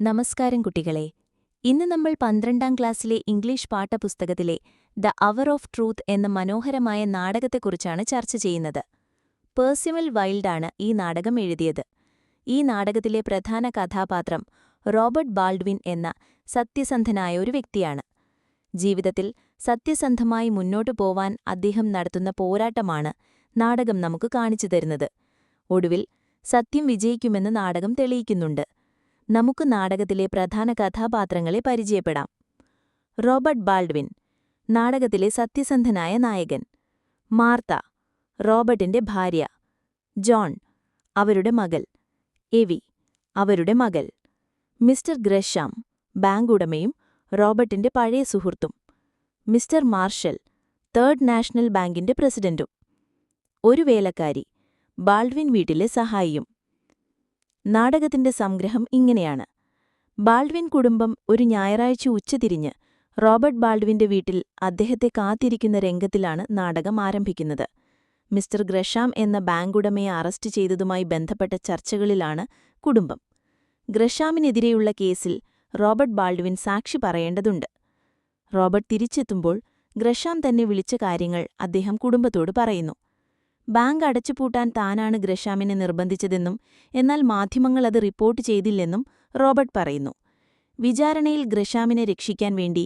നമസ്കാരം കുട്ടികളെ. ഇന്ന് നമ്മൾ 12ാം ക്ലാസ്സിലെ ഇംഗ്ലീഷ് പാഠപുസ്തകത്തിലെ ദ അവർ ഓഫ് ട്രൂത്ത് എന്ന മനോഹരമായ നാടകത്തെക്കുറിച്ചാണ് ചർച്ച ചെയ്യുന്നത്. പേഴ്സിവൽ വൈൽഡാണ് ഈ നാടകം എഴുതിയത്. ഈ നാടകത്തിലെ പ്രധാന കഥാപാത്രം റോബർട്ട് ബാൾഡ്വിൻ എന്ന സത്യസന്ധനായ ഒരു വ്യക്തിയാണ്. ജീവിതത്തിൽ സത്യസന്ധമായി മുന്നോട്ടു പോവാൻ അദ്ദേഹം നടത്തുന്ന പോരാട്ടമാണ് നാടകം നമുക്ക് കാണിച്ചു തരുന്നത്. ഒടുവിൽ സത്യം വിജയിക്കുമെന്ന് നാടകം തെളിയിക്കുന്നുണ്ട്. നമുക്ക് നാടകത്തിലെ പ്രധാന കഥാപാത്രങ്ങളെ പരിചയപ്പെടാം. റോബർട്ട് ബാൾഡ്വിൻ, നാടകത്തിലെ സത്യസന്ധനായ നായകൻ. മാർത്ത, റോബർട്ടിന്റെ ഭാര്യ. ജോൺ, അവരുടെ മകൾ. എവി, അവരുടെ മകൾ. മിസ്റ്റർ ഗ്രഷാം, ബാങ്ക് ഉടമയും റോബർട്ടിന്റെ പഴയ സുഹൃത്തും. മിസ്റ്റർ മാർഷൽ, തേർഡ് നാഷണൽ ബാങ്കിന്റെ പ്രസിഡന്റും. ഒരു വേലക്കാരി, ബാൾഡ്വിൻ വീട്ടിലെ സഹായിയും. നാടകത്തിന്റെ സംഗ്രഹം ഇങ്ങനെയാണ്. ബാൾഡ്വിൻ കുടുംബം ഒരു ഞായറാഴ്ച ഉച്ചതിരിഞ്ഞ് റോബർട്ട് ബാൾഡ്വിന്റെ വീട്ടിൽ അദ്ദേഹത്തെ കാത്തിരിക്കുന്ന രംഗത്തിലാണ് നാടകം ആരംഭിക്കുന്നത്. മിസ്റ്റർ ഗ്രഷാം എന്ന ബാങ്കുടമയെ അറസ്റ്റ് ചെയ്തതുമായി ബന്ധപ്പെട്ട ചർച്ചകളിലാണ് കുടുംബം. ഗ്രഷാമിനെതിരെയുള്ള കേസിൽ റോബർട്ട് ബാൾഡ്വിൻ സാക്ഷി പറയേണ്ടതുണ്ട്. റോബർട്ട് തിരിച്ചെത്തുമ്പോൾ ഗ്രഷാം തന്നെ വിളിച്ച കാര്യങ്ങൾ അദ്ദേഹം കുടുംബത്തോട് പറയുന്നു. ബാങ്ക് അടച്ചുപൂട്ടാൻ താനാണ് ഗ്രഷാമിനെ നിർബന്ധിച്ചതെന്നും എന്നാൽ മാധ്യമങ്ങൾ അത് റിപ്പോർട്ട് ചെയ്തില്ലെന്നും റോബർട്ട് പറയുന്നു. വിചാരണയിൽ ഗ്രഷാമിനെ രക്ഷിക്കാൻ വേണ്ടി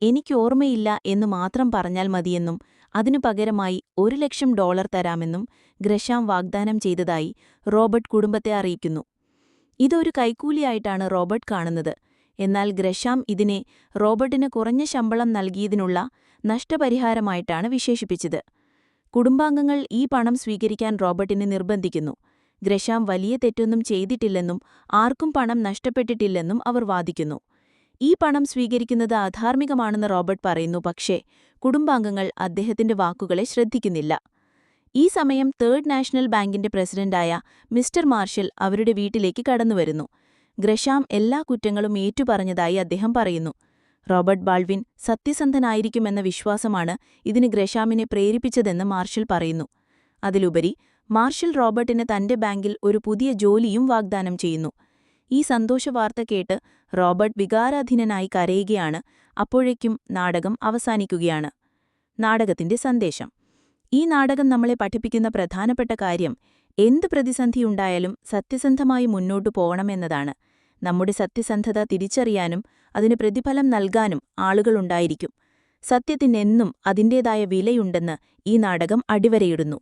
എനിക്കോർമ്മയില്ല എന്നു മാത്രം പറഞ്ഞാൽ മതിയെന്നും അതിനു പകരമായി $1,00,000 തരാമെന്നും ഗ്രഷാം വാഗ്ദാനം ചെയ്തതായി റോബർട്ട് കുടുംബത്തെ അറിയിക്കുന്നു. ഇതൊരു കൈക്കൂലിയായിട്ടാണ് റോബർട്ട് കാണുന്നത്. എന്നാൽ ഗ്രഷാം ഇതിനെ റോബർട്ടിന് കുറഞ്ഞ ശമ്പളം നൽകിയതിനുള്ള നഷ്ടപരിഹാരമായിട്ടാണ് വിശേഷിപ്പിച്ചത്. കുടുംബാംഗങ്ങൾ ഈ പണം സ്വീകരിക്കാൻ റോബർട്ടിനെ നിർബന്ധിക്കുന്നു. ഗ്രഷാം വലിയ തെറ്റൊന്നും ചെയ്തിട്ടില്ലെന്നും ആർക്കും പണം നഷ്ടപ്പെട്ടിട്ടില്ലെന്നും അവർ വാദിക്കുന്നു. ഈ പണം സ്വീകരിക്കുന്നത് അധാർമികമാണെന്ന് റോബർട്ട് പറയുന്നു. പക്ഷേ കുടുംബാംഗങ്ങൾ അദ്ദേഹത്തിന്റെ വാക്കുകളെ ശ്രദ്ധിക്കുന്നില്ല. ഈ സമയം തേർഡ് നാഷണൽ ബാങ്കിന്റെ പ്രസിഡന്റായ മിസ്റ്റർ മാർഷൽ അവരുടെ വീട്ടിലേക്ക് കടന്നുവരുന്നു. ഗ്രഷാം എല്ലാ കുറ്റങ്ങളും ഏറ്റുപറഞ്ഞതായി അദ്ദേഹം പറയുന്നു. റോബർട്ട് ബാൾഡ്വിൻ സത്യസന്ധനായിരിക്കുമെന്ന വിശ്വാസമാണ് ഇതിന് ഗ്രഷാമിനെ പ്രേരിപ്പിച്ചതെന്ന് മാർഷൽ പറയുന്നു. അതിലുപരി മാർഷൽ റോബർട്ടിന് തന്റെ ബാങ്കിൽ ഒരു പുതിയ ജോലിയും വാഗ്ദാനം ചെയ്യുന്നു. ഈ സന്തോഷവാർത്ത കേട്ട് റോബർട്ട് വികാരാധീനനായി കരയുകയാണ്. അപ്പോഴേക്കും നാടകം അവസാനിക്കുകയാണ്. നാടകത്തിന്റെ സന്ദേശം. ഈ നാടകം നമ്മളെ പഠിപ്പിക്കുന്ന പ്രധാനപ്പെട്ട കാര്യം എന്ത് പ്രതിസന്ധിയുണ്ടായാലും സത്യസന്ധമായി മുന്നോട്ടു പോകണമെന്നതാണ്. നമ്മുടെ സത്യസന്ധത തിരിച്ചറിയാനും അതിന് പ്രതിഫലം നൽകാനും ആളുകളുണ്ടായിരിക്കും. സത്യത്തിനെന്നും അതിൻ്റേതായ വിലയുണ്ടെന്ന് ഈ നാടകം അടിവരയിടുന്നു.